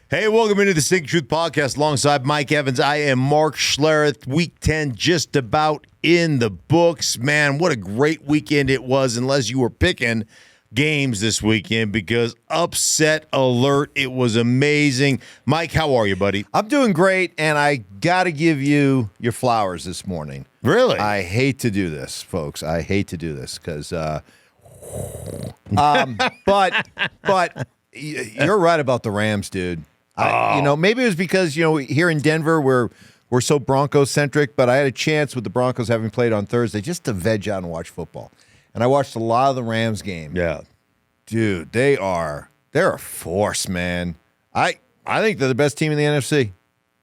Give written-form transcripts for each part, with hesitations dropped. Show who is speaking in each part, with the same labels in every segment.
Speaker 1: Hey, welcome into the Stinkin Truth Podcast alongside Mike Evans. I am Mark Schelreth. Week 10 just about in the books. Man, what a great weekend it was, unless you were picking games this weekend, because upset alert. It was amazing. Mike, how are you, buddy?
Speaker 2: I'm doing great, and I got to give you your flowers this morning.
Speaker 1: Really?
Speaker 2: I hate to do this, folks. I hate to do this because, but you're right about the Rams, dude. Maybe it was because, here in Denver, we're so Broncos-centric, but I had a chance with the Broncos having played on Thursday just to veg out and watch football. And I watched a lot of the Rams game.
Speaker 1: Yeah.
Speaker 2: Dude, they're a force, man. I think they're the best team in the NFC.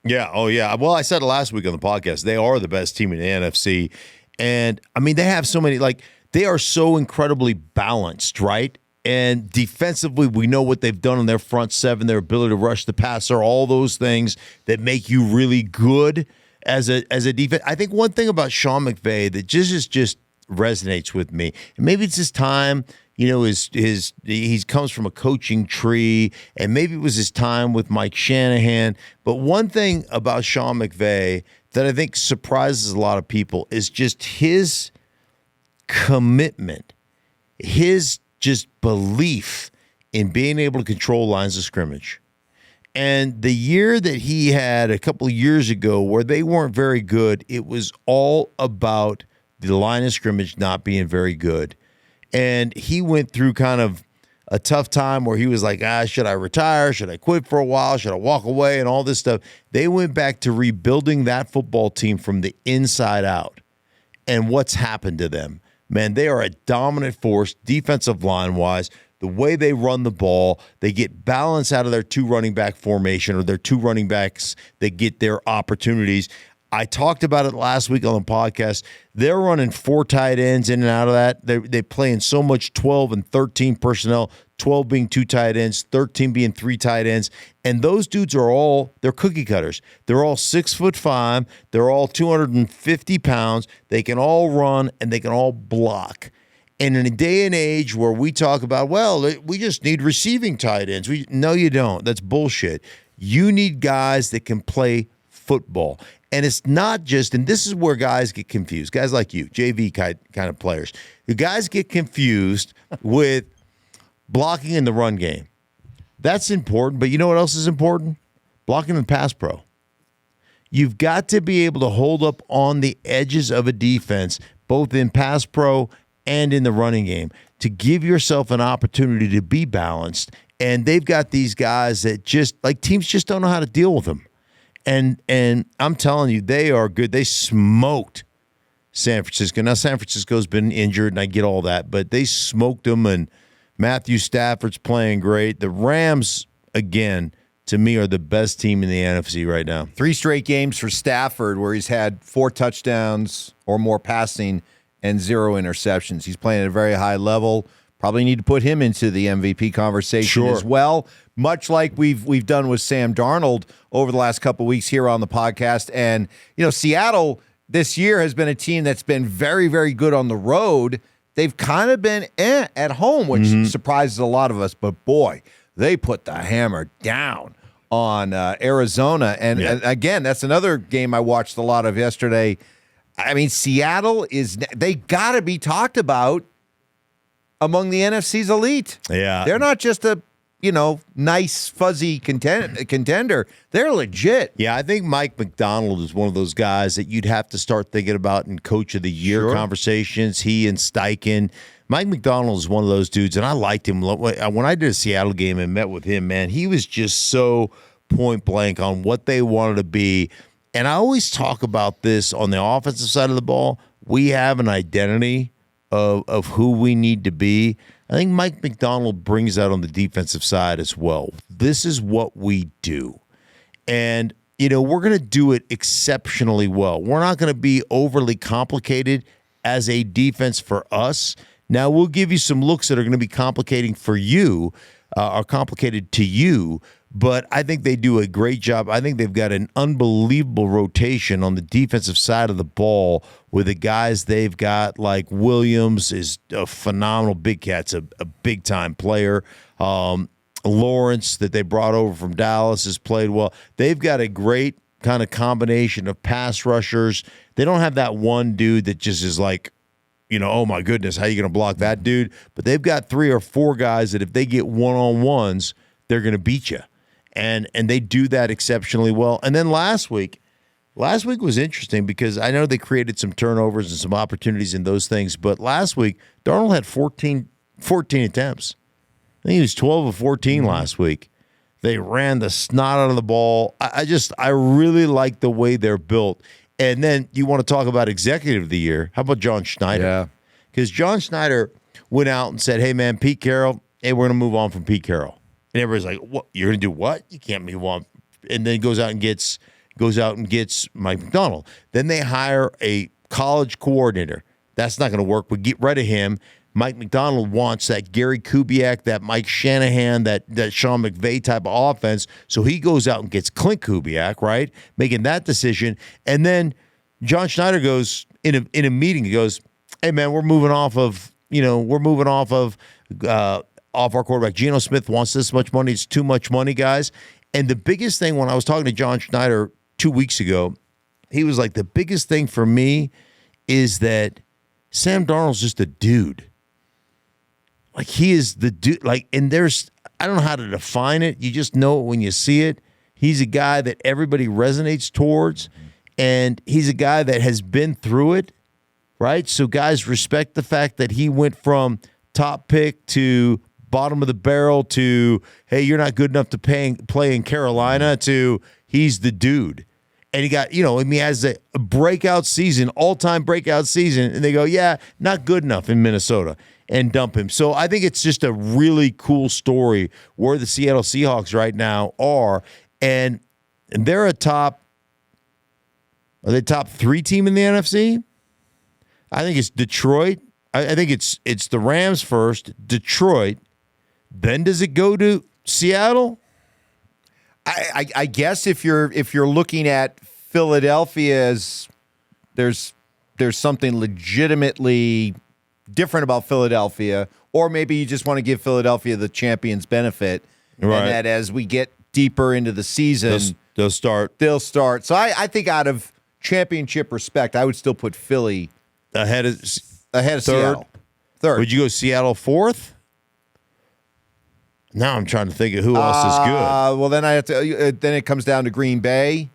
Speaker 1: Yeah. Oh, yeah. Well, I said it last week on the podcast. They are the best team in the NFC. And, I mean, they have so many, they are so incredibly balanced, right? And defensively, we know what they've done on their front seven, their ability to rush the passer, all those things that make you really good as a defense. I think one thing about Sean McVay that just resonates with me, and maybe it's his time, he comes from a coaching tree, and maybe it was his time with Mike Shanahan. But one thing about Sean McVay that I think surprises a lot of people is just his commitment, his just belief in being able to control lines of scrimmage. And the year that he had a couple of years ago where they weren't very good, it was all about the line of scrimmage not being very good. And he went through kind of a tough time where he was like, should I retire? Should I quit for a while? Should I walk away? And all this stuff. They went back to rebuilding that football team from the inside out. And what's happened to them? Man, they are a dominant force defensive line-wise. The way they run the ball, they get balance out of their two running back formation, or their two running backs that get their opportunities. I talked about it last week on the podcast. They're running 4 tight ends in and out of that. They play in so much 12 and 13 personnel, 12 being 2 tight ends, 13 being 3 tight ends. And those dudes are they're cookie cutters. They're all 6'5". They're all 250 pounds. They can all run and they can all block. And in a day and age where we talk about, we just need receiving tight ends. No, you don't. That's bullshit. You need guys that can play football. And it's not just, and this is where guys get confused, guys like you, JV kind of players. The guys get confused with blocking in the run game. That's important, but you know what else is important? Blocking in pass pro. You've got to be able to hold up on the edges of a defense, both in pass pro and in the running game, to give yourself an opportunity to be balanced. And they've got these guys that teams just don't know how to deal with them. And I'm telling you, they are good. They smoked San Francisco. Now, San Francisco's been injured, and I get all that, but they smoked them, and Matthew Stafford's playing great. The Rams, again, to me, are the best team in the NFC right now.
Speaker 2: 3 straight games for Stafford where he's had 4 touchdowns or more passing and 0 interceptions. He's playing at a very high level. Probably need to put him into the MVP conversation as well, much like we've done with Sam Darnold over the last couple of weeks here on the podcast. And, Seattle this year has been a team that's been very, very good on the road. They've kind of been at home, which surprises a lot of us. But, boy, they put the hammer down on Arizona. And again, that's another game I watched a lot of yesterday. I mean, Seattle they got to be talked about among the NFC's elite.
Speaker 1: Yeah.
Speaker 2: They're not just a, nice, fuzzy contender. They're legit.
Speaker 1: Yeah, I think Mike Macdonald is one of those guys that you'd have to start thinking about in Coach of the Year conversations. He and Stinkin. Mike Macdonald is one of those dudes, and I liked him. When I did a Seattle game and met with him, man, he was just so point blank on what they wanted to be. And I always talk about this on the offensive side of the ball. We have an identity of who we need to be. I think Mike Macdonald brings that on the defensive side as well. This is what we do. And, we're going to do it exceptionally well. We're not going to be overly complicated as a defense for us. Now, we'll give you some looks that are going to be complicating for you, or complicated to you, but I think they do a great job. I think they've got an unbelievable rotation on the defensive side of the ball with the guys they've got, like Williams is a phenomenal big cat's a big-time player. Lawrence that they brought over from Dallas has played well. They've got a great kind of combination of pass rushers. They don't have that one dude that just is like, oh my goodness, how are you going to block that dude? But they've got 3 or 4 guys that if they get one-on-ones, they're going to beat you. And they do that exceptionally well. And then last week was interesting because I know they created some turnovers and some opportunities in those things. But last week, Darnold had 14 attempts. I think he was 12 of 14 last week. They ran the snot out of the ball. I really like the way they're built. And then you want to talk about executive of the year. How about John Schneider?
Speaker 2: Yeah.
Speaker 1: Because John Schneider went out and said, hey, man, Pete Carroll, hey, we're going to move on from Pete Carroll. And everybody's like, what? You're going to do what? You can't move on. And then goes out and gets Mike McDonald. Then they hire a college coordinator. That's not going to work. We get rid of him. Mike McDonald wants that Gary Kubiak, that Mike Shanahan, that Sean McVay type of offense. So he goes out and gets Clint Kubiak, right? Making that decision. And then John Schneider goes in a meeting, he goes, hey man, we're moving off our quarterback. Geno Smith wants this much money. It's too much money, guys. And the biggest thing when I was talking to John Schneider 2 weeks ago, he was like, the biggest thing for me is that Sam Darnold's just a dude. Like, he is the dude. Like, and I don't know how to define it. You just know it when you see it. He's a guy that everybody resonates towards, and he's a guy that has been through it, right? So guys respect the fact that he went from top pick to bottom of the barrel to, hey, you're not good enough to play in Carolina to he's the dude. And he got, he has a breakout season, all-time breakout season, and they go, yeah, not good enough in Minnesota, and dump him. So I think it's just a really cool story where the Seattle Seahawks right now are, and they're are they top 3 team in the NFC? I think it's Detroit. I think it's the Rams first, Detroit. Then does it go to Seattle?
Speaker 2: I guess if you're looking at Philadelphia as there's something legitimately different about Philadelphia, or maybe you just want to give Philadelphia the champion's benefit,
Speaker 1: right.
Speaker 2: And that as we get deeper into the season,
Speaker 1: they'll start.
Speaker 2: So I think out of championship respect, I would still put Philly
Speaker 1: ahead of
Speaker 2: Seattle. Third.
Speaker 1: Would you go Seattle 4th? Now I'm trying to think of who else is good.
Speaker 2: Well, then I have to. Then it comes down to Green Bay.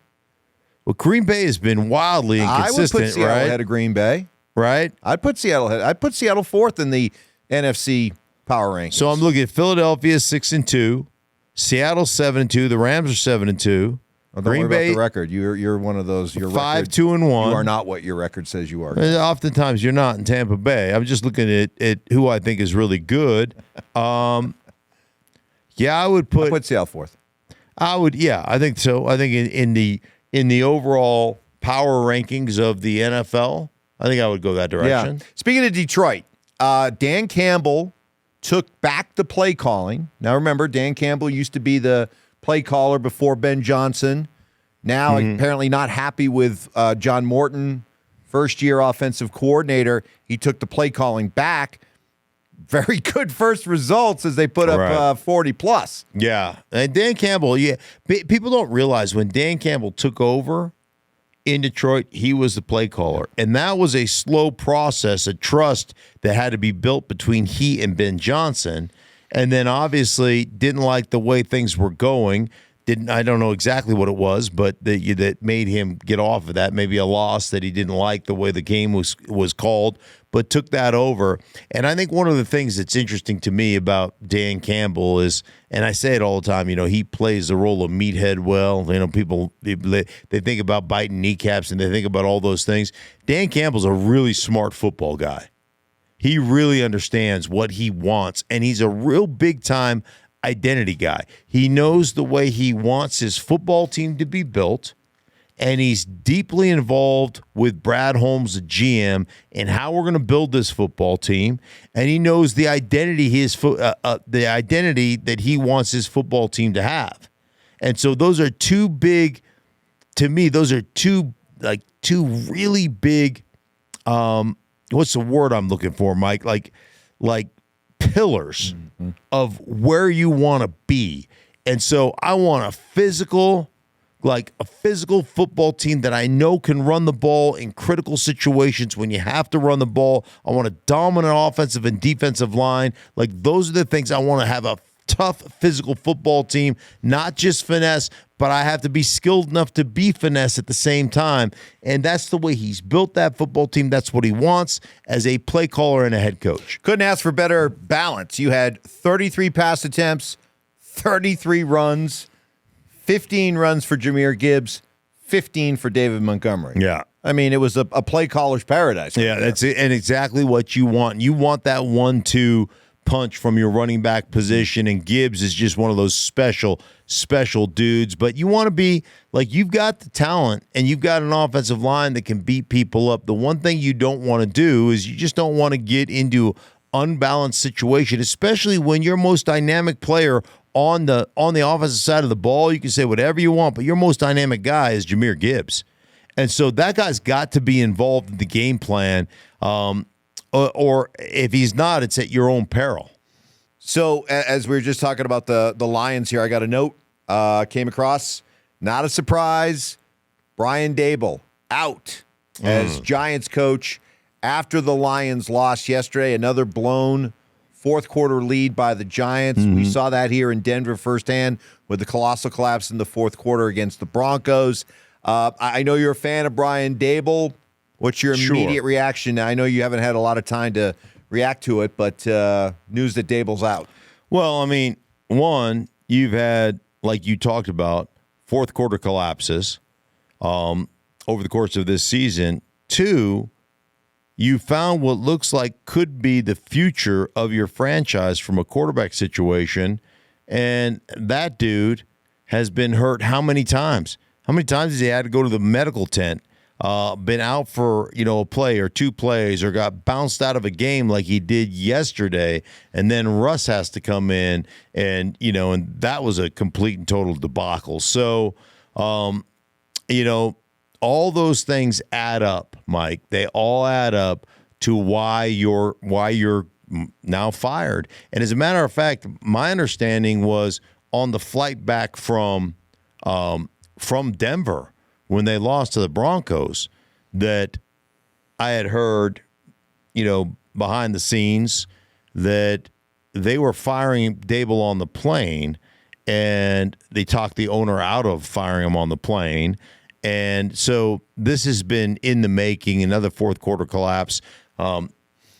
Speaker 1: Well, Green Bay has been wildly inconsistent,
Speaker 2: I would put Seattle
Speaker 1: right?
Speaker 2: ahead of Green Bay.
Speaker 1: Right?
Speaker 2: I'd put Seattle ahead. I'd put Seattle 4th in the NFC power rankings.
Speaker 1: So I'm looking at Philadelphia 6-2, Seattle 7-2, the Rams are 7-2.
Speaker 2: Green Bay, about the record. You're one of those. Your
Speaker 1: 5-2-1.
Speaker 2: You are not what your record says you are.
Speaker 1: Oftentimes you're not in Tampa Bay. I'm just looking at who I think is really good. Yeah, I would put
Speaker 2: Seattle 4th.
Speaker 1: I think so. I think in the overall power rankings of the NFL, I think I would go that direction.
Speaker 2: Yeah. Speaking of Detroit, Dan Campbell took back the play calling. Now remember, Dan Campbell used to be the play caller before Ben Johnson. Now apparently not happy with John Morton, first-year offensive coordinator. He took the play calling back. Very good first results as they put up 40+.
Speaker 1: Yeah. And Dan Campbell, people don't realize when Dan Campbell took over in Detroit, he was the play caller. And that was a slow process, a trust that had to be built between he and Ben Johnson. And then obviously didn't like the way things were going. I don't know exactly what it was, but that made him get off of that. Maybe a loss that he didn't like the way the game was called, but took that over. And I think one of the things that's interesting to me about Dan Campbell is, and I say it all the time, he plays the role of meathead well. People they think about biting kneecaps and they think about all those things. Dan Campbell's a really smart football guy. He really understands what he wants, and he's a real big-time identity guy. He knows the way he wants his football team to be built, and he's deeply involved with Brad Holmes, the GM, and how we're going to build this football team. And he knows the identity the identity that he wants his football team to have. And so those are two big, to me, those are two really big. What's the word I'm looking for, Mike? Like pillars of where you want to be. And so I want a physical football team that I know can run the ball in critical situations when you have to run the ball. I want a dominant offensive and defensive line. Like, those are the things I want to have, a tough physical football team, not just finesse, but I have to be skilled enough to be finesse at the same time. And that's the way he's built that football team. That's what he wants as a play caller and a head coach.
Speaker 2: Couldn't ask for better balance. You had 33 pass attempts, 33 runs, 15 runs for Jahmyr Gibbs, 15 for David Montgomery.
Speaker 1: Yeah.
Speaker 2: I mean, it was a play caller's paradise.
Speaker 1: Yeah, that's it. And exactly what you want. You want that 1-2 punch from your running back position, and Gibbs is just one of those special dudes. But you want to be like, you've got the talent and you've got an offensive line that can beat people up. The one thing you don't want to do is you just don't want to get into unbalanced situation, especially when your most dynamic player on the offensive side of the ball. You can say whatever you want, but your most dynamic guy is Jahmyr Gibbs. And so that guy's got to be involved in the game plan. Or if he's not, it's at your own peril.
Speaker 2: So as we were just talking about the Lions here, I got a note came across. Not a surprise. Brian Daboll out as Giants coach after the Lions lost yesterday. Another blown fourth quarter lead by the Giants. We saw that here in Denver firsthand with the colossal collapse in the fourth quarter against the Broncos. I know you're a fan of Brian Daboll. What's your immediate reaction? I know you haven't had a lot of time to react to it, but news that Daboll's out.
Speaker 1: Well, I mean, one, you've had, like you talked about, fourth quarter collapses over the course of this season. Two, you found what looks like could be the future of your franchise from a quarterback situation, and that dude has been hurt how many times? How many times has he had to go to the medical tent? Been out for, a play or two plays, or got bounced out of a game like he did yesterday, and then Russ has to come in, and that was a complete and total debacle. So, all those things add up, Mike. They all add up to why you're now fired. And as a matter of fact, my understanding was on the flight back from Denver, when they lost to the Broncos, that I had heard, behind the scenes, that they were firing Daboll on the plane, and they talked the owner out of firing him on the plane. And so this has been in the making, another fourth quarter collapse.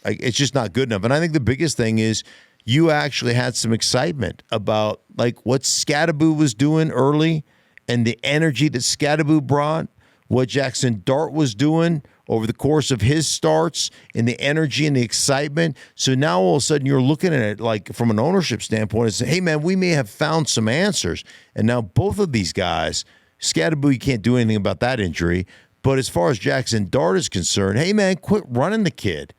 Speaker 1: It's just not good enough. And I think the biggest thing is you actually had some excitement about what Scadaboo was doing early, and the energy that Scadaboo brought, what Jackson Dart was doing over the course of his starts, and the energy and the excitement. So now all of a sudden you're looking at it from an ownership standpoint and say, hey, man, we may have found some answers. And now both of these guys, Scadaboo, you can't do anything about that injury. But as far as Jackson Dart is concerned, hey, man, quit running the kid.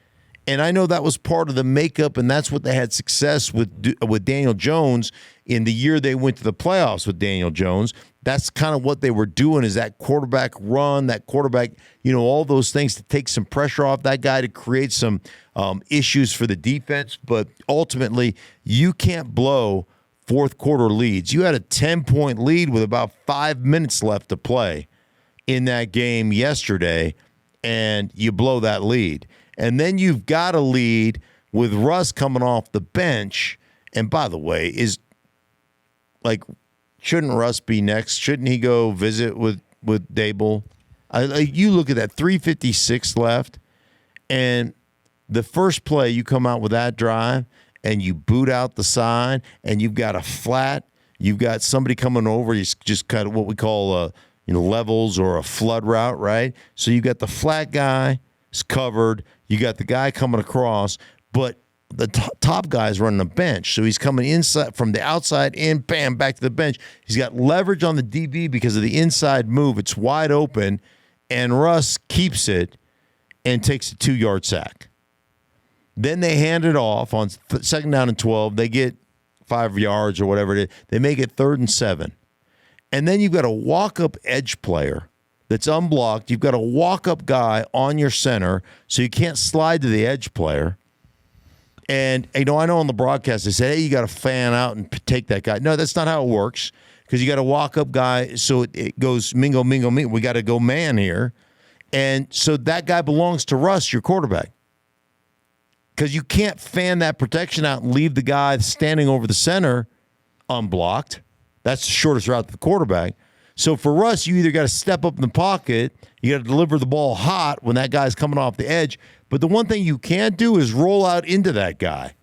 Speaker 1: And I know that was part of the makeup, and that's what they had success with Daniel Jones in the year they went to the playoffs with Daniel Jones. That's kind of what they were doing, is that quarterback run, that quarterback, all those things to take some pressure off that guy, to create some issues for the defense. But ultimately, you can't blow fourth quarter leads. You had a 10-point lead with about 5 minutes left to play in that game yesterday, and you blow that lead. And then you've got a lead with Russ coming off the bench. And by the way, shouldn't Russ be next? Shouldn't he go visit with Daboll? You look at that, 3:56 left, and the first play, you come out with that drive, and you boot out the side, and you've got a flat. You've got somebody coming over. He's just kind of what we call levels or a flood route, right? So you got the flat guy is covered. You got the guy coming across, but the top guy's running a bench. So he's coming inside from the outside in, bam, back to the bench. He's got leverage on the DB because of the inside move. It's wide open, and Russ keeps it and takes a 2-yard sack. Then they hand it off on second down and 12. They get 5 yards or whatever it is. They make it 3rd and 7. And then you've got a walk-up edge player that's unblocked. You've got a walk-up guy on your center, so you can't slide to the edge player. And, I know on the broadcast they said, hey, you got to fan out and take that guy. No, that's not how it works, because you got to walk up guy so it goes mingo, mingo, mingo. We got to go man here. And so that guy belongs to Russ, your quarterback. Because you can't fan that protection out and leave the guy standing over the center unblocked. That's the shortest route to the quarterback. So for Russ, you either got to step up in the pocket, you got to deliver the ball hot when that guy's coming off the edge. But the one thing you can't do is roll out into that guy,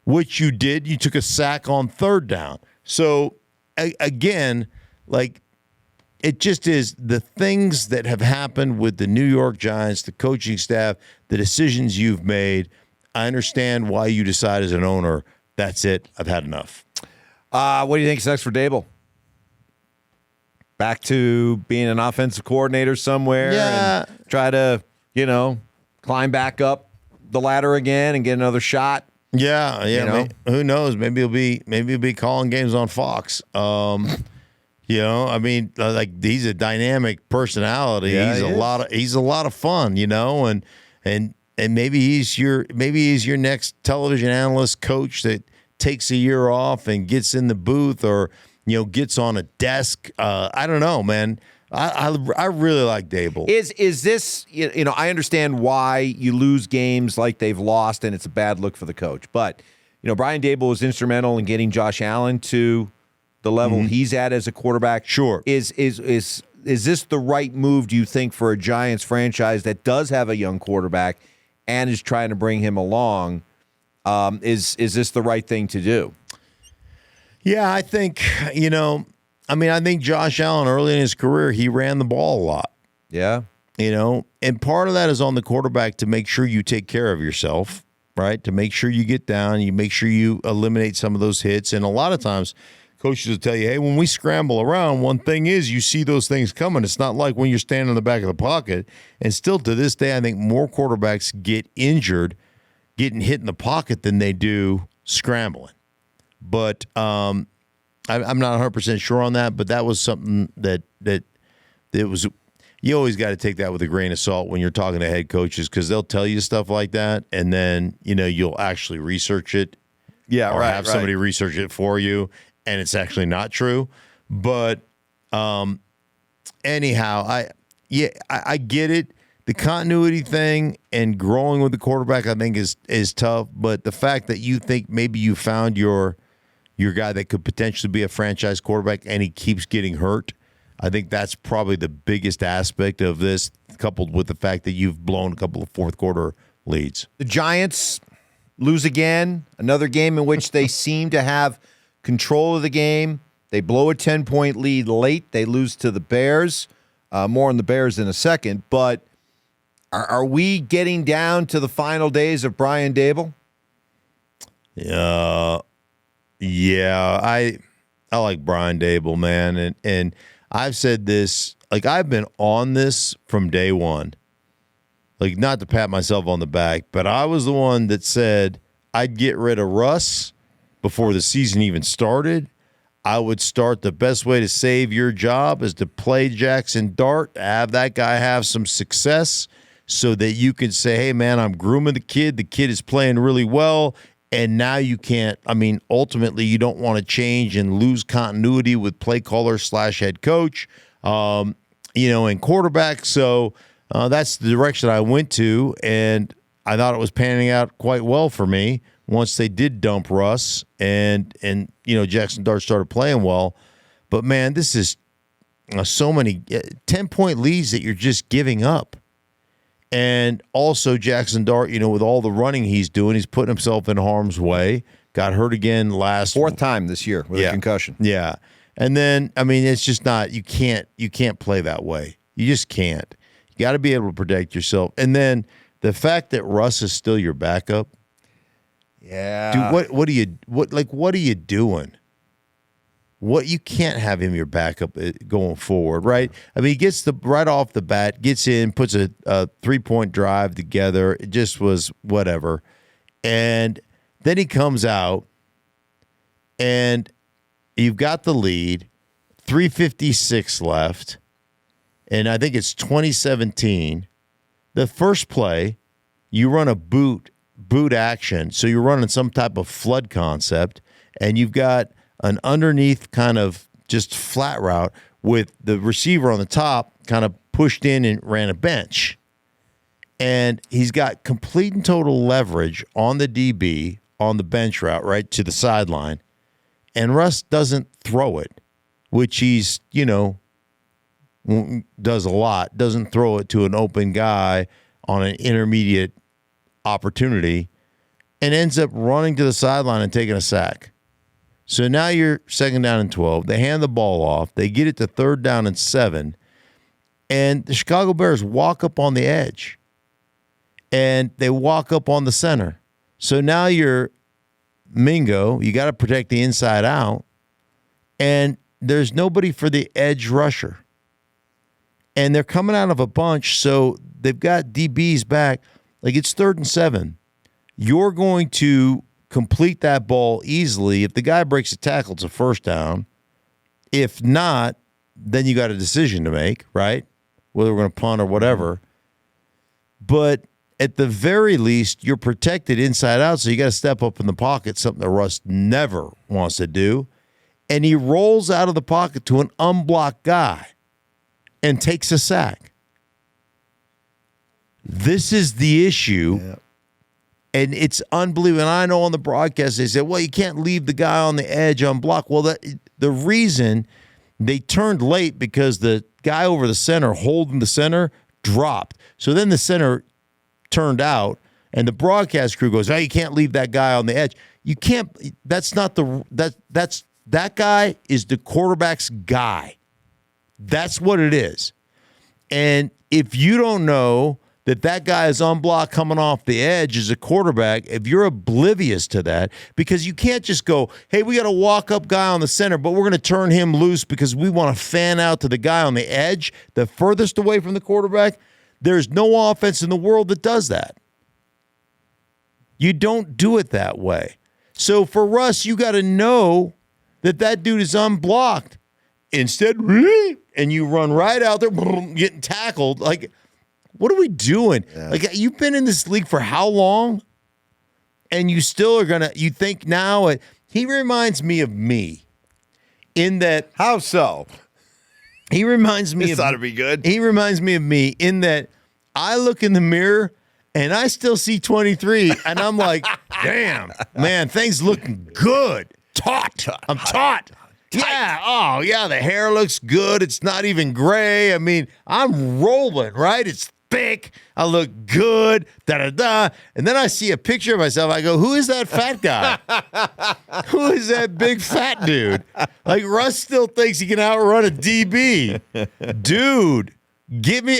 Speaker 1: which you did. You took a sack on third down. So, again, like, it just is the things that have happened with the New York Giants, the coaching staff, the decisions you've made. I understand why you decide as an owner, that's it, I've had enough.
Speaker 2: What do you think is next for Daboll? Back to being an offensive coordinator somewhere and try to, climb back up the ladder again and get another shot?
Speaker 1: Yeah. Who knows? Maybe he'll be calling games on Fox. Like, he's a dynamic personality.
Speaker 2: Yeah,
Speaker 1: he's a lot of fun, and maybe he's your next television analyst coach that takes a year off and gets in the booth or gets on a desk. I don't know, man. I really like Daboll.
Speaker 2: Is this, I understand why you lose games like they've lost and it's a bad look for the coach. But, Brian Daboll was instrumental in getting Josh Allen to the level he's at as a quarterback.
Speaker 1: Sure.
Speaker 2: Is this the right move, do you think, for a Giants franchise that does have a young quarterback and is trying to bring him along? Is this the right thing to do?
Speaker 1: Yeah, I think, I think Josh Allen early in his career, he ran the ball a lot.
Speaker 2: Yeah.
Speaker 1: And part of that is on the quarterback to make sure you take care of yourself, right? To make sure you get down, you make sure you eliminate some of those hits. And a lot of times coaches will tell you, hey, when we scramble around, one thing is you see those things coming. It's not like when you're standing in the back of the pocket. And still to this day, I think more quarterbacks get injured getting hit in the pocket than they do scrambling. But I'm not 100% sure on that, but that was something that it was. You always got to take that with a grain of salt when you're talking to head coaches, because they'll tell you stuff like that, and then you'll actually research it.
Speaker 2: Yeah,
Speaker 1: or
Speaker 2: right.
Speaker 1: Have somebody research it for you, and it's actually not true. But anyhow, I get it. The continuity thing and growing with the quarterback, I think, is tough. But the fact that you think maybe you found your guy that could potentially be a franchise quarterback and he keeps getting hurt, I think that's probably the biggest aspect of this, coupled with the fact that you've blown a couple of fourth quarter leads.
Speaker 2: The Giants lose again, another game in which they seem to have control of the game. They blow a 10-point lead late. They lose to the Bears. More on the Bears in a second. But are we getting down to the final days of Brian Daboll?
Speaker 1: Yeah, I like Brian Daboll, man, and I've said this, like, I've been on this from day one. Like, not to pat myself on the back, but I was the one that said I'd get rid of Russ before the season even started. I would start the best way to save your job is to play Jackson Dart, have that guy have some success so that you can say, hey, man, I'm grooming the kid. The kid is playing really well. And now you can't, ultimately you don't want to change and lose continuity with play caller / head coach, and quarterback. So that's the direction I went to. And I thought it was panning out quite well for me once they did dump Russ and Jackson Dart started playing well. But, man, this is so many 10-point leads that you're just giving up. And also Jackson Dart, with all the running he's doing, he's putting himself in harm's way. Got hurt again
Speaker 2: fourth time this year with a concussion.
Speaker 1: Yeah. And then, it's just not, you can't play that way. You just can't. You got to be able to protect yourself. And then the fact that Russ is still your backup.
Speaker 2: Yeah.
Speaker 1: Dude, what are you doing? You can't have him your backup going forward, right? He gets right off the bat, gets in, puts a 3-point drive together. It just was whatever. And then he comes out, and you've got the lead, 3:56 left, and I think it's 2017. The first play, you run a boot boot action. So you're running some type of flood concept, and you've got an underneath kind of just flat route with the receiver on the top kind of pushed in and ran a bench. And he's got complete and total leverage on the DB on the bench route right to the sideline. And Russ doesn't throw it, which he's, does a lot. Doesn't throw it to an open guy on an intermediate opportunity and ends up running to the sideline and taking a sack. So now you're 2nd down and 12. They hand the ball off. They get it to 3rd down and 7. And the Chicago Bears walk up on the edge. And they walk up on the center. So now you're Mingo. You got to protect the inside out. And there's nobody for the edge rusher. And they're coming out of a bunch, so they've got DBs back. Like, it's 3rd and 7. You're going to complete that ball easily. If the guy breaks a tackle, it's a 1st down. If not, then you got a decision to make, right? Whether we're going to punt or whatever. But at the very least, you're protected inside out, so you got to step up in the pocket, something that Russ never wants to do. And he rolls out of the pocket to an unblocked guy and takes a sack. This is the issue. Yeah. And it's unbelievable. And I know on the broadcast they said, well, you can't leave the guy on the edge unblocked. Well, the reason they turned late because the guy over the center holding the center dropped. So then the center turned out, and the broadcast crew goes, oh, you can't leave that guy on the edge. You can't. That's not that guy is the quarterback's guy. That's what it is. And if you don't know that guy is unblocked coming off the edge as a quarterback, if you're oblivious to that, because you can't just go, hey, we got a walk-up guy on the center, but we're going to turn him loose because we want to fan out to the guy on the edge, the furthest away from the quarterback. There's no offense in the world that does that. You don't do it that way. So for Russ, you got to know that dude is unblocked. Instead, and you run right out there, getting tackled. Like, what are we doing? Yeah. Like, you've been in this league for how long? And you still are you think now, he reminds me of me in that.
Speaker 2: How so?
Speaker 1: He reminds me
Speaker 2: this ought to be good.
Speaker 1: He reminds me of me in that I look in the mirror and I still see 23 and I'm like, damn, man, things looking good. Taut. I'm taut. Yeah. Oh, yeah. The hair looks good. It's not even gray. I mean, I'm rolling, right? It's thick. I look good. Da-da-da. And then I see a picture of myself. I go, who is that fat guy? Who is that big fat dude? Like, Russ still thinks he can outrun a DB. Dude,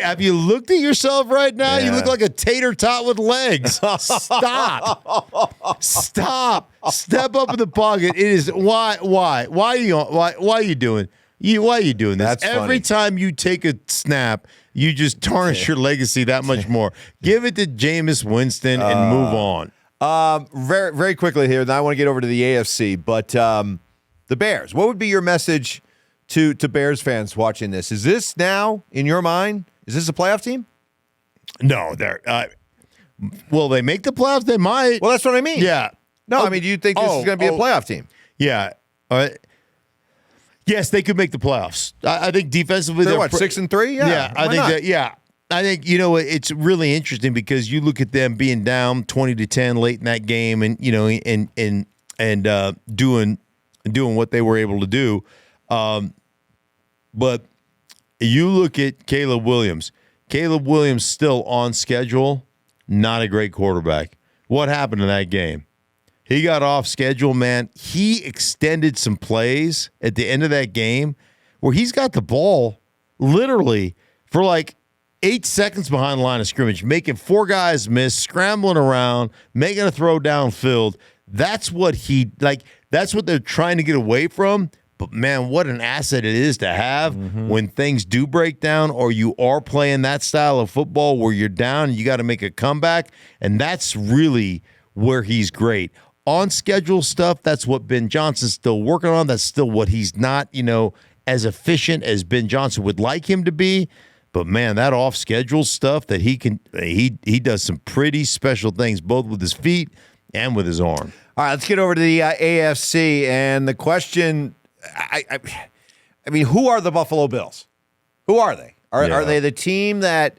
Speaker 1: have you looked at yourself right now? Yeah. You look like a tater tot with legs. Stop. Stop. Step up in the pocket. It is why are you doing this?
Speaker 2: That's
Speaker 1: Every
Speaker 2: funny.
Speaker 1: time you take a snap, you just tarnish your legacy that much more. Give it to Jameis Winston and move on.
Speaker 2: Very, very quickly here, and I want to get over to the AFC, but the Bears. What would be your message to Bears fans watching this? Is this now, in your mind, is this a playoff team?
Speaker 1: No, will they make the playoffs? They might.
Speaker 2: Well, that's what I mean.
Speaker 1: Yeah.
Speaker 2: No, I mean, do you think this is going to be a playoff team?
Speaker 1: Yeah. Yes, they could make the playoffs. I think defensively
Speaker 2: they're what, 6-3?
Speaker 1: Yeah, I think that. Yeah, I think it's really interesting because you look at them being down 20-10 late in that game, and doing what they were able to do. But you look at Caleb Williams. Caleb Williams still on schedule, not a great quarterback. What happened in that game? He got off schedule, man. He extended some plays at the end of that game where he's got the ball literally for like 8 seconds behind the line of scrimmage, making 4 guys miss, scrambling around, making a throw downfield. That's what that's what they're trying to get away from. But, man, what an asset it is to have when things do break down or you are playing that style of football where you're down and you got to make a comeback. And that's really where he's great. On schedule stuff, that's what Ben Johnson's still working on. That's still what he's not, as efficient as Ben Johnson would like him to be. But man, that off-schedule stuff that he does some pretty special things, both with his feet and with his arm.
Speaker 2: All right, let's get over to the AFC. And the question, I mean, who are the Buffalo Bills? Who are they? Are they the team that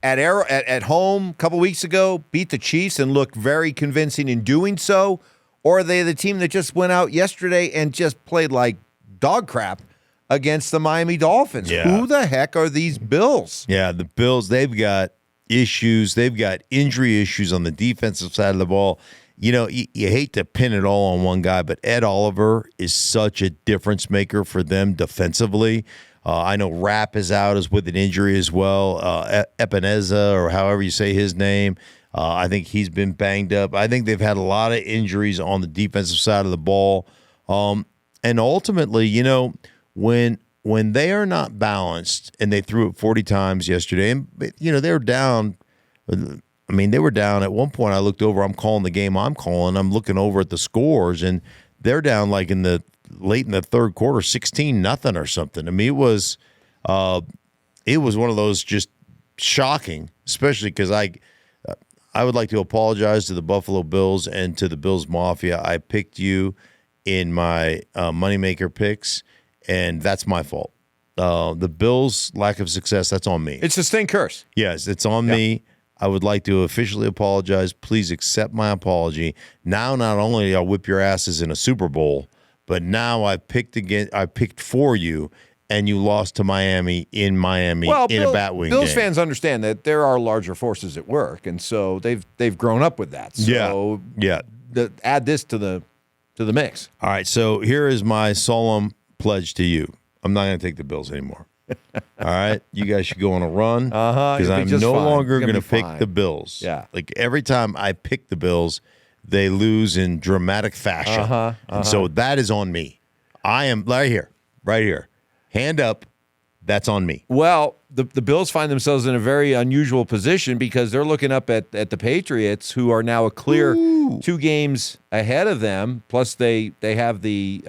Speaker 2: at home a couple weeks ago beat the Chiefs and looked very convincing in doing so? Or are they the team that just went out yesterday and just played like dog crap against the Miami Dolphins?
Speaker 1: Yeah.
Speaker 2: Who the heck are these Bills?
Speaker 1: Yeah, the Bills, they've got issues. They've got injury issues on the defensive side of the ball. You know, you hate to pin it all on one guy, but Ed Oliver is such a difference maker for them defensively. I know Rapp is out as with an injury as well. Epineza, or however you say his name, I think he's been banged up. I think they've had a lot of injuries on the defensive side of the ball. And ultimately, you know, when they are not balanced, and they threw it 40 times yesterday, and you know, they were down. I mean, they were down at one point. I looked over. I'm calling the game. I'm looking over at the scores, and they're down like late in the third quarter, 16-0 or something. I mean, it was one of those just shocking, especially because I would like to apologize to the Buffalo Bills and to the Bills Mafia. I picked you in my moneymaker picks, and that's my fault. The Bills' lack of success, that's on me.
Speaker 2: It's a stink curse.
Speaker 1: Yes, it's on me. I would like to officially apologize. Please accept my apology. Now, not only I'll whip your asses in a Super Bowl, but now I picked for you, and you lost to Miami in a Batwing
Speaker 2: Bills
Speaker 1: game.
Speaker 2: fans understand that there are larger forces at work, and so they've grown up with that. So
Speaker 1: yeah.
Speaker 2: Add this to the mix.
Speaker 1: All right, so here is my solemn pledge to you. I'm not going to take the Bills anymore. All right, you guys should go on a run because I'm no longer going to pick the Bills.
Speaker 2: Yeah,
Speaker 1: like every time I pick the Bills, they lose in dramatic fashion, and so that is on me. I am right here, hand up. That's on me.
Speaker 2: Well, the Bills find themselves in a very unusual position because they're looking up at the Patriots, who are now a clear 2 games ahead of them. Plus, they have the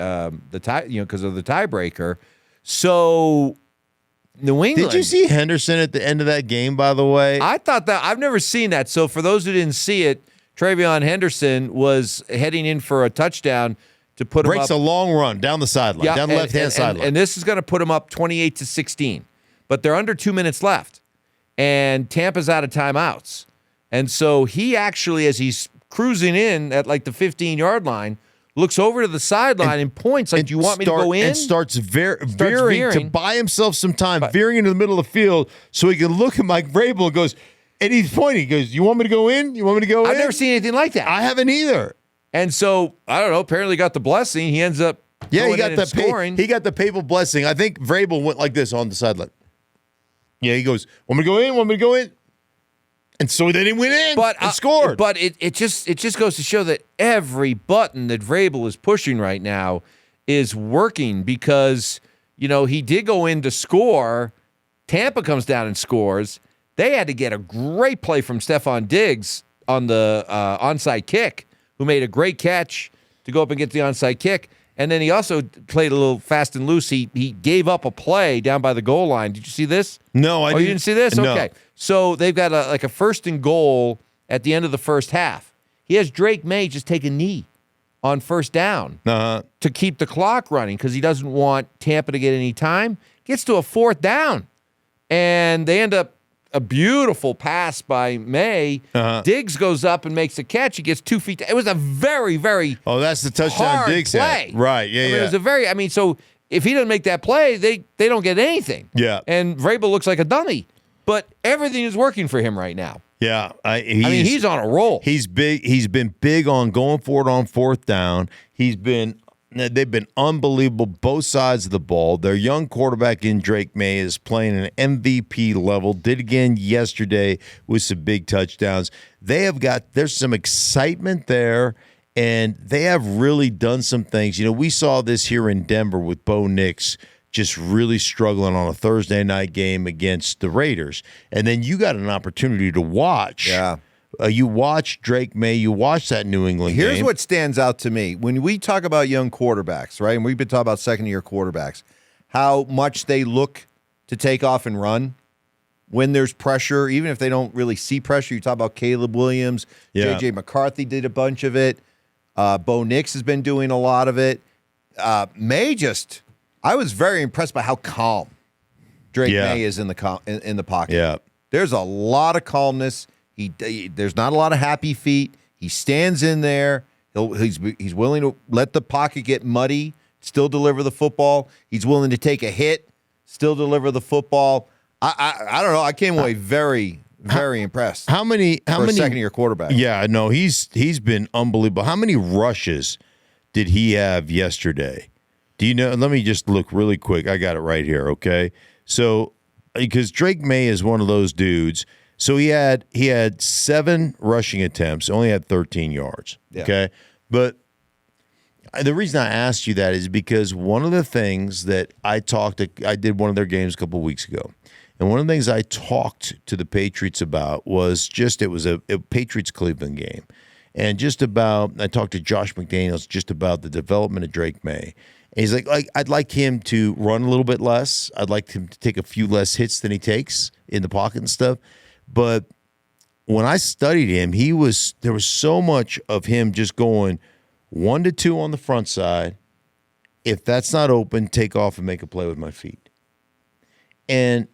Speaker 2: tie, because of the tiebreaker. So, New England.
Speaker 1: Did you see Henderson at the end of that game? By the way,
Speaker 2: I thought that I've never seen that. So, for those who didn't see it, Travion Henderson was heading in for a touchdown to put him up.
Speaker 1: Breaks a long run down the sideline, down the left-hand sideline.
Speaker 2: And this is going to put him up 28-16. But they're under 2 minutes left. And Tampa's out of timeouts. And so he actually, as he's cruising in at like the 15-yard line, looks over to the sideline and points like, do you want me to go in?
Speaker 1: And starts veering to buy himself some time, veering into the middle of the field so he can look at Mike Vrabel and goes, and he's pointing. He goes, you want me to go in? You want me to go in?
Speaker 2: I've never seen anything like that.
Speaker 1: I haven't either.
Speaker 2: And so, I don't know, apparently got the blessing. He ends up
Speaker 1: he got the
Speaker 2: scoring.
Speaker 1: He got the papal blessing. I think Vrabel went like this on the sideline. Yeah, he goes, want me to go in? Want me to go in? And so then he went in and scored.
Speaker 2: But it just goes to show that every button that Vrabel is pushing right now is working because, he did go in to score. Tampa comes down and scores. They had to get a great play from Stephon Diggs on the onside kick, who made a great catch to go up and get the onside kick. And then he also played a little fast and loose. He gave up a play down by the goal line. Did you see this?
Speaker 1: No, I didn't.
Speaker 2: You didn't see this?
Speaker 1: No.
Speaker 2: Okay. So they've got a 1st and goal at the end of the first half. He has Drake Maye just take a knee on 1st down to keep the clock running because he doesn't want Tampa to get any time. Gets to a 4th down, and they end up a beautiful pass by May. Diggs goes up and makes a catch. He gets 2 feet. It was a very, very
Speaker 1: that's the touchdown Diggs
Speaker 2: play.
Speaker 1: Had. Right, yeah,
Speaker 2: It was a very, so if he doesn't make that play, they don't get anything.
Speaker 1: Yeah.
Speaker 2: And Vrabel looks like a dummy. But everything is working for him right now.
Speaker 1: Yeah.
Speaker 2: He's on a roll.
Speaker 1: He's big. He's been big on going for it on 4th down. They've been unbelievable, both sides of the ball. Their young quarterback in Drake Maye is playing an MVP level. Did again yesterday with some big touchdowns. There's some excitement there, and they have really done some things. We saw this here in Denver with Bo Nix just really struggling on a Thursday night game against the Raiders. And then you got an opportunity to watch.
Speaker 2: Yeah.
Speaker 1: You watch Drake Maye. You watch that New England game.
Speaker 2: Here's what stands out to me. When we talk about young quarterbacks, right, and we've been talking about second-year quarterbacks, how much they look to take off and run, when there's pressure, even if they don't really see pressure. You talk about Caleb Williams, J.J. McCarthy did a bunch of it. Bo Nix has been doing a lot of it. Maye I was very impressed by how calm Drake Maye is in the pocket.
Speaker 1: Yeah.
Speaker 2: There's a lot of calmness. There's not a lot of happy feet. He stands in there. He's willing to let the pocket get muddy, still deliver the football. He's willing to take a hit, still deliver the football. I don't know. I came away very, very impressed.
Speaker 1: How many
Speaker 2: second-year quarterback?
Speaker 1: Yeah, no, he's been unbelievable. How many rushes did he have yesterday? Do you know? Let me just look really quick. I got it right here. Okay, so because Drake Maye is one of those dudes. So he had 7 rushing attempts, only had 13 yards.
Speaker 2: Yeah.
Speaker 1: Okay, but the reason I asked you that is because one of the things that I did one of their games a couple of weeks ago, and one of the things I talked to the Patriots about was it was a Patriots-Cleveland game, and I talked to Josh McDaniels just about the development of Drake Maye. And he's like, I'd like him to run a little bit less. I'd like him to take a few less hits than he takes in the pocket and stuff. But when I studied him, there was so much of him just going 1 to 2 on the front side. If that's not open, take off and make a play with my feet. And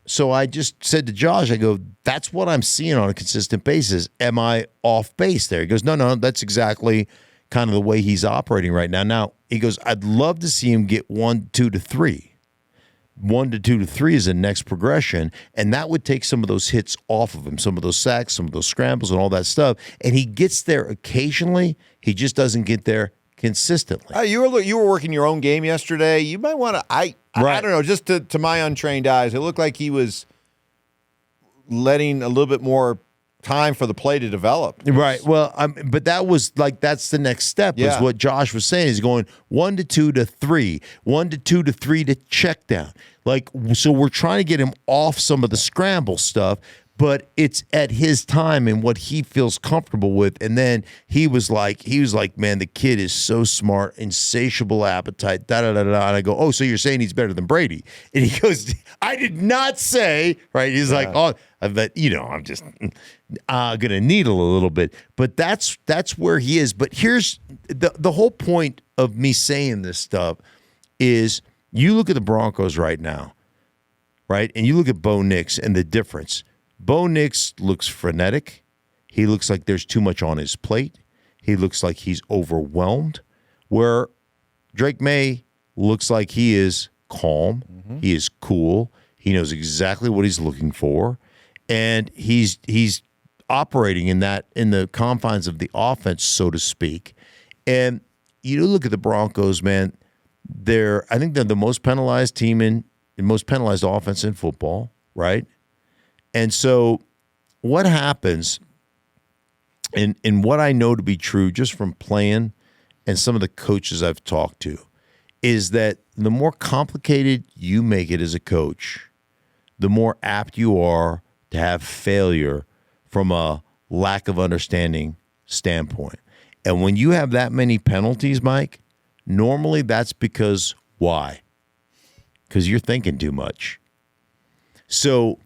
Speaker 1: so I just said to Josh, I go, that's what I'm seeing on a consistent basis. Am I off base there? He goes, no, that's exactly kind of the way he's operating right now. Now, he goes, I'd love to see him get 1, 2 to 3. 1 to 2 to 3 is the next progression, and that would take some of those hits off of him, some of those sacks, some of those scrambles, and all that stuff. And he gets there occasionally. He just doesn't get there consistently.
Speaker 2: You were working your own game yesterday. You might want to. I don't know. Just to my untrained eyes, it looked like he was letting a little bit more time for the play to develop.
Speaker 1: Right. Well, but that's the next step. Is what Josh was saying. He's going 1 to 2 to 3, 1 to 2 to 3 to check down. So we're trying to get him off some of the scramble stuff, but it's at his time and what he feels comfortable with. And then he was like, man, the kid is so smart, insatiable appetite, da-da-da-da. And I go, oh, so you're saying he's better than Brady? And he goes, I did not say, right? He's like, oh, but, I'm just going to needle a little bit. But that's where he is. But here's the whole point of me saying this stuff is you look at the Broncos right now, right? And you look at Bo Nix and the difference. Bo Nix looks frenetic. He looks like there's too much on his plate. He looks like he's overwhelmed. Where Drake Maye looks like he is calm. Mm-hmm. He is cool. He knows exactly what he's looking for. And he's operating in the confines of the offense, so to speak. And you look at the Broncos, man, I think they're the most penalized team the most penalized offense in football, right? And so what happens, and what I know to be true just from playing and some of the coaches I've talked to, is that the more complicated you make it as a coach, the more apt you are to have failure from a lack of understanding standpoint. And when you have that many penalties, Mike, normally that's because why? Because you're thinking too much. So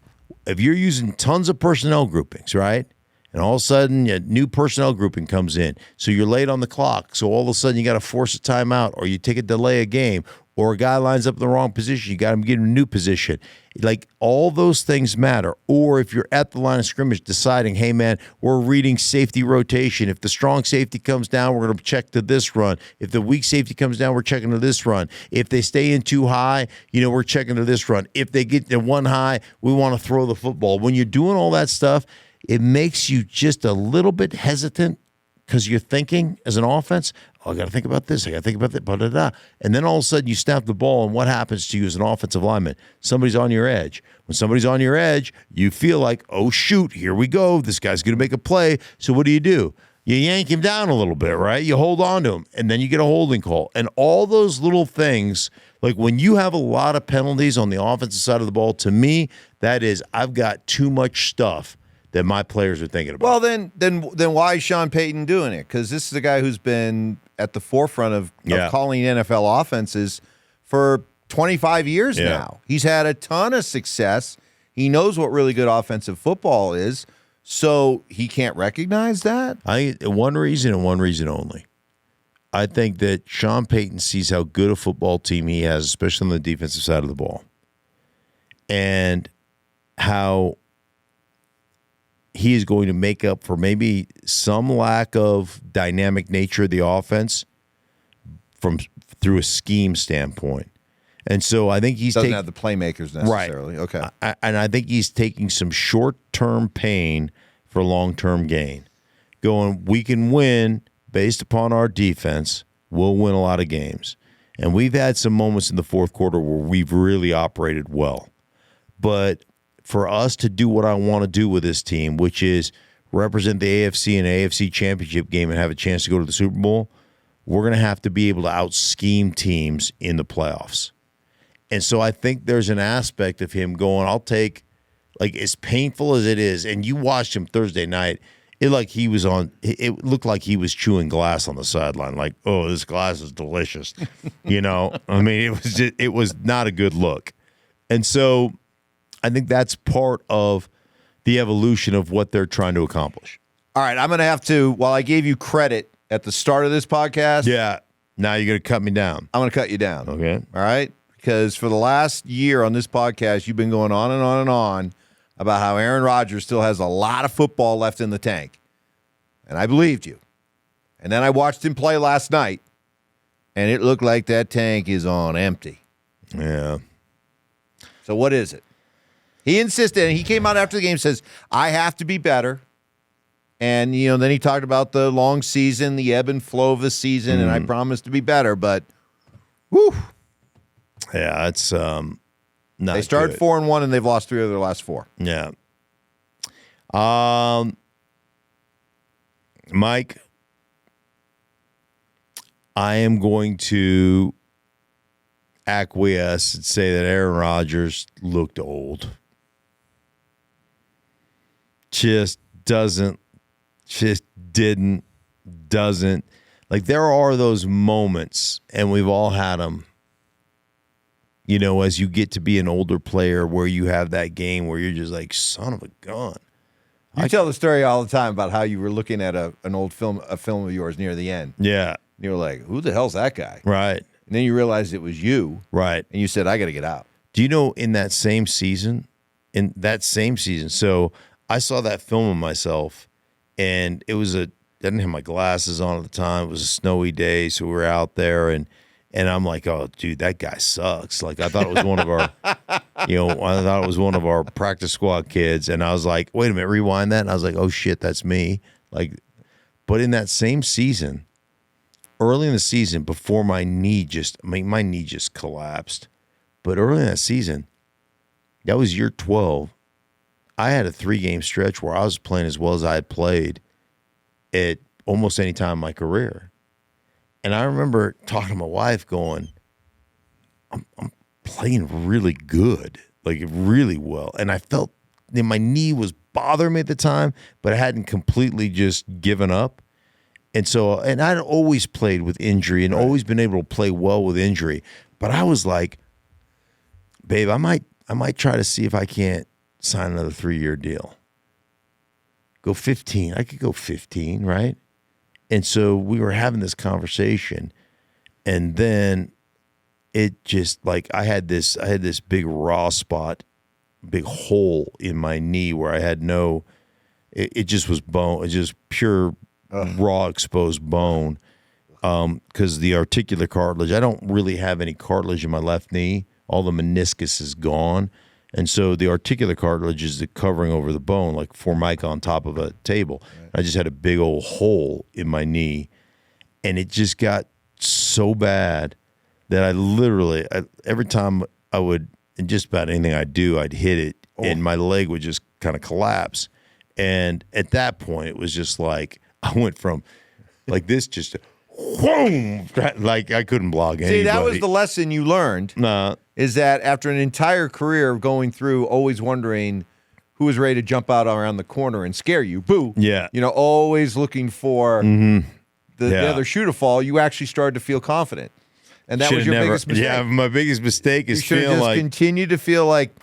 Speaker 1: if you're using tons of personnel groupings, right? And all of a sudden a new personnel grouping comes in. So you're late on the clock. So all of a sudden you got to force a timeout or you take a delay a game or a guy lines up in the wrong position. You got him getting a new position. Like all those things matter. Or if you're at the line of scrimmage deciding, hey, man, we're reading safety rotation. If the strong safety comes down, we're going to check to this run. If the weak safety comes down, we're checking to this run. If they stay in too high, we're checking to this run. If they get to one high, we want to throw the football. When you're doing all that stuff, it makes you just a little bit hesitant because you're thinking as an offense, I got to think about this. I got to think about that. Blah. And then all of a sudden you snap the ball, and what happens to you as an offensive lineman? Somebody's on your edge. When somebody's on your edge, you feel like, oh, shoot, here we go. This guy's going to make a play. So what do? You yank him down a little bit, right? You hold on to him, and then you get a holding call. And all those little things, like when you have a lot of penalties on the offensive side of the ball, to me, that is, I've got too much stuff that my players are thinking about.
Speaker 2: Well, then why is Sean Payton doing it? Because this is a guy who's been at the forefront of calling NFL offenses for 25 years now. He's had a ton of success. He knows what really good offensive football is, so he can't recognize that?
Speaker 1: One reason and one reason only. I think that Sean Payton sees how good a football team he has, especially on the defensive side of the ball, and how he is going to make up for maybe some lack of dynamic nature of the offense through a scheme standpoint. And so I think he's
Speaker 2: doesn't have the playmakers necessarily.
Speaker 1: Right.
Speaker 2: Okay.
Speaker 1: And I think he's taking some short-term pain for long-term gain. Going, we can win based upon our defense. We'll win a lot of games. And we've had some moments in the fourth quarter where we've really operated well. But for us to do what I want to do with this team, which is represent the AFC and AFC championship game and have a chance to go to the Super Bowl, we're going to have to be able to out-scheme teams in the playoffs. And so I think there's an aspect of him going, I'll take, like, as painful as it is, and you watched him Thursday night, it looked like he was chewing glass on the sideline, like, oh, this glass is delicious. I mean, it was not a good look. And so I think that's part of the evolution of what they're trying to accomplish.
Speaker 2: All right, I'm going to have to, while I gave you credit at the start of this podcast.
Speaker 1: Yeah, now you're going to cut me down.
Speaker 2: I'm going to cut you down.
Speaker 1: Okay.
Speaker 2: All right? Because for the last year on this podcast, you've been going on and on and on about how Aaron Rodgers still has a lot of football left in the tank. And I believed you. And then I watched him play last night, and it looked like that tank is on empty.
Speaker 1: Yeah.
Speaker 2: So what is it? He insisted, and he came out after the game and says, I have to be better. And, then he talked about the long season, the ebb and flow of the season, and I promised to be better. But, whew.
Speaker 1: Yeah, it's not
Speaker 2: They started
Speaker 1: good.
Speaker 2: 4-1, and they've lost 3 of their last 4.
Speaker 1: Yeah. Mike, I am going to acquiesce and say that Aaron Rodgers looked old. Doesn't. Like, there are those moments, and we've all had them, as you get to be an older player where you have that game where you're just like, son of a gun.
Speaker 2: You tell the story all the time about how you were looking at an old film, a film of yours near the end.
Speaker 1: Yeah.
Speaker 2: And you were like, who the hell's that guy?
Speaker 1: Right.
Speaker 2: And then you realized it was you.
Speaker 1: Right.
Speaker 2: And you said, I got to get out.
Speaker 1: Do you know in that same season, so I saw that film of myself, and it was I didn't have my glasses on at the time. It was a snowy day, so we were out there, and I'm like, oh, dude, that guy sucks. Like, I thought it was one of our, I thought it was one of our practice squad kids, and I was like, wait a minute, rewind that, and I was like, oh shit, that's me. Like, but in that same season, early in the season, before my knee just collapsed, but early in that season, that was year 12. I had a 3-game stretch where I was playing as well as I had played at almost any time in my career. And I remember talking to my wife going, I'm playing really good, like really well. And I felt that my knee was bothering me at the time, but I hadn't completely just given up. And so, and I'd always played with injury and always been able to play well with injury. But I was like, babe, I might try to see if I can't sign another 3-year deal. Go 15. I could go 15, right? And so we were having this conversation, and then it just, like, I had this big raw spot, big hole in my knee where I had it just was bone. It just pure raw exposed bone. Because the articular cartilage, I don't really have any cartilage in my left knee. All the meniscus is gone. And so the articular cartilage is the covering over the bone, like Formica on top of a table. Right. I just had a big old hole in my knee, and it just got so bad that I literally, every time I would, in just about anything I do, I'd hit it, and my leg would just kind of collapse. And at that point, it was just like, I went from like this just to, whoom, like I couldn't block anybody.
Speaker 2: See, that was the lesson you learned. Is that after an entire career of going through, always wondering who was ready to jump out around the corner and scare you, boo.
Speaker 1: Yeah.
Speaker 2: Always looking for the other shoe to fall, you actually started to feel confident. And that was your biggest mistake.
Speaker 1: Yeah, my biggest mistake is
Speaker 2: you
Speaker 1: feeling like
Speaker 2: continue to feel like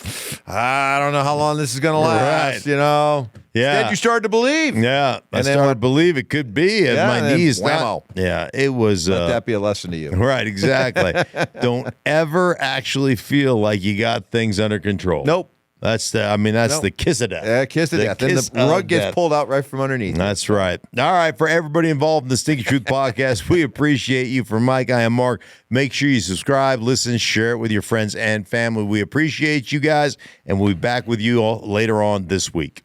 Speaker 2: I don't know how long this is going to last.
Speaker 1: Right.
Speaker 2: You know.
Speaker 1: Yeah.
Speaker 2: Instead, you started to believe.
Speaker 1: Yeah, I started to believe it could be. And my knees.
Speaker 2: Whammo.
Speaker 1: Yeah, it was.
Speaker 2: Let that be a lesson to you.
Speaker 1: Right, exactly. Don't ever actually feel like you got things under control.
Speaker 2: Nope.
Speaker 1: That's the kiss of death.
Speaker 2: Yeah, kiss of death. And the rug gets pulled out right from underneath.
Speaker 1: That's right. All right, for everybody involved in the Stinky Truth podcast, we appreciate you. For Mike, I am Mark. Make sure you subscribe, listen, share it with your friends and family. We appreciate you guys, and we'll be back with you all later on this week.